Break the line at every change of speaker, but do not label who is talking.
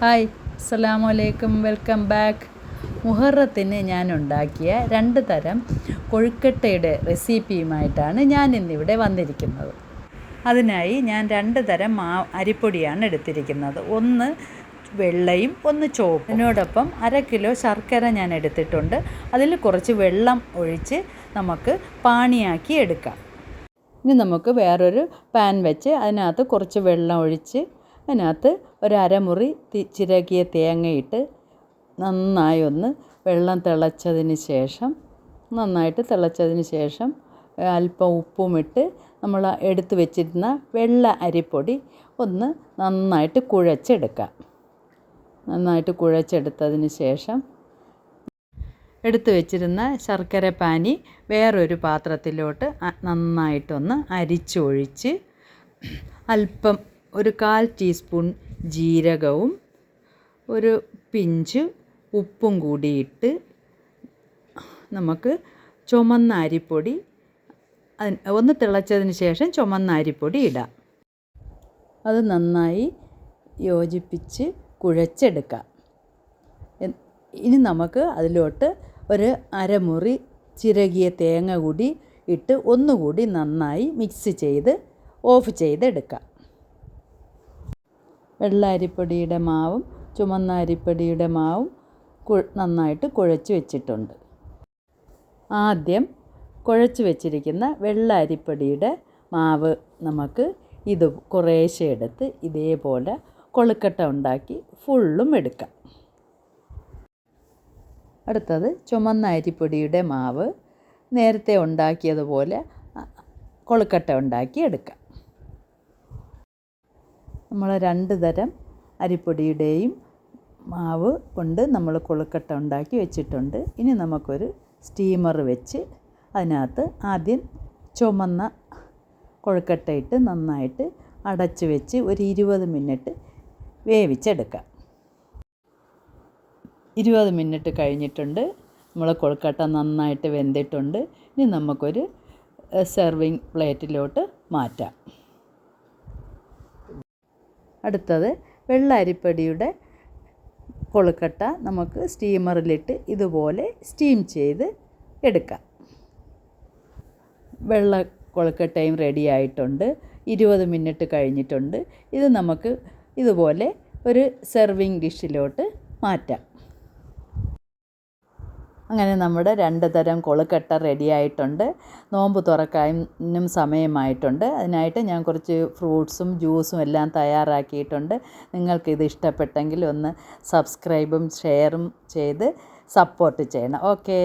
Hi, അസ്സലാമു അലൈക്കും, welcome back. മുഹറത്തിന് ഞാൻ ഉണ്ടാക്കിയ 2 തരം കൊഴുക്കട്ടയുടെ റെസിപ്പിയുമായിട്ടാണ് ഞാൻ ഇന്നിവിടെ വന്നിരിക്കുന്നത്. അതിനായി ഞാൻ 2 തരം അരിപ്പൊടിയാണ് എടുത്തിരിക്കുന്നത്. ഒന്ന് വെള്ളയും ഒന്ന് ചുവപ്പും. അതിനോടൊപ്പം 1/2 കിലോ ശർക്കര ഞാൻ എടുത്തിട്ടുണ്ട്. അതിൽ കുറച്ച് വെള്ളം ഒഴിച്ച് നമുക്ക് പാനിയാക്കി എടുക്കാം. ഇനി നമുക്ക് വേറൊരു പാൻ വെച്ച് അതിനകത്ത് കുറച്ച് വെള്ളം ഒഴിച്ച് അതിനകത്ത് ഒരു അരമുറി ചിരകിയ തേങ്ങയിട്ട് നന്നായി ഒന്ന് വെള്ളം നന്നായിട്ട് തിളച്ചതിന് ശേഷം അല്പം ഉപ്പുമിട്ട് നമ്മൾ എടുത്ത് വെച്ചിരുന്ന വെള്ള അരിപ്പൊടി ഒന്ന് നന്നായിട്ട് കുഴച്ചെടുക്കാം. നന്നായിട്ട് കുഴച്ചെടുത്തതിന് ശേഷം എടുത്തു വെച്ചിരുന്ന ശർക്കര പാനി വേറൊരു പാത്രത്തിലോട്ട് നന്നായിട്ടൊന്ന് അരിച്ചൊഴിച്ച് അല്പം ഒരു 1/4 ടീസ്പൂൺ ജീരകവും ഒരു പിഞ്ച് ഉപ്പും കൂടിയിട്ട് നമുക്ക് ചുമന്ന അരിപ്പൊടി ഒന്ന് തിളച്ചതിന് ശേഷം ചുമന്ന അരിപ്പൊടി ഇടാം. അത് നന്നായി യോജിപ്പിച്ച് കുഴച്ചെടുക്കാം. ഇനി നമുക്ക് അതിലോട്ട് ഒരു അരമുറി ചിരകിയ തേങ്ങ കൂടി ഇട്ട് ഒന്നുകൂടി നന്നായി മിക്സ് ചെയ്ത് ഓഫ് ചെയ്തെടുക്കാം. വെള്ള അരിപ്പൊടിയുടെ മാവും ചുമന്ന അരിപ്പൊടിയുടെ മാവും നന്നായിട്ട് കുഴച്ച് വെച്ചിട്ടുണ്ട്. ആദ്യം കുഴച്ച് വെച്ചിരിക്കുന്ന വെള്ള അരിപ്പൊടിയുടെ മാവ് നമുക്ക് ഇത് കുറേശ്ശെ എടുത്ത് ഇതേപോലെ കൊഴുക്കട്ട ഉണ്ടാക്കി ഫുള്ളും എടുക്കാം. അടുത്തത് ചുമന്ന അരിപ്പൊടിയുടെ മാവ് നേരത്തെ ഉണ്ടാക്കിയതുപോലെ കൊഴുക്കട്ട ഉണ്ടാക്കി എടുക്കാം. നമ്മൾ 2 തരം അരിപ്പൊടിയുടെയും മാവ് കൊണ്ട് നമ്മൾ കൊഴുക്കട്ട ഉണ്ടാക്കി വെച്ചിട്ടുണ്ട്. ഇനി നമുക്കൊരു സ്റ്റീമർ വെച്ച് അതിനകത്ത് ആദ്യം ചുമന്ന കൊഴുക്കട്ട ഇട്ട് നന്നായിട്ട് അടച്ച് വെച്ച് ഒരു 20 മിനിറ്റ് വേവിച്ചെടുക്കാം. 20 മിനിറ്റ് കഴിഞ്ഞിട്ടുണ്ട്. നമ്മൾ കൊഴുക്കട്ട നന്നായിട്ട് വെന്തിട്ടുണ്ട്. ഇനി നമുക്കൊരു സെർവിങ് പ്ലേറ്റിലോട്ട് മാറ്റാം. അടുത്തത് വെള്ള അരിപ്പൊടിയുടെ കൊഴുക്കട്ട നമുക്ക് സ്റ്റീമറിലിട്ട് ഇതുപോലെ സ്റ്റീം ചെയ്ത് എടുക്കാം. വെള്ള കൊഴുക്കട്ടയും റെഡി ആയിട്ടുണ്ട്. 20 മിനിറ്റ് കഴിഞ്ഞിട്ടുണ്ട്. ഇത് നമുക്ക് ഇതുപോലെ ഒരു സെർവിങ് ഡിഷിലോട്ട് മാറ്റാം. അങ്ങനെ നമ്മുടെ 2 തരം കൊഴുക്കട്ട റെഡി ആയിട്ടുണ്ട്. നോമ്പ് തുറക്കാനും സമയമായിട്ടുണ്ട്. അതിനായിട്ട് ഞാൻ കുറച്ച് ഫ്രൂട്ട്സും ജ്യൂസും എല്ലാം തയ്യാറാക്കിയിട്ടുണ്ട്. നിങ്ങൾക്കിത് ഇഷ്ടപ്പെട്ടെങ്കിൽ ഒന്ന് സബ്സ്ക്രൈബും ഷെയറും ചെയ്ത് സപ്പോർട്ട് ചെയ്യണം. ഓക്കേ.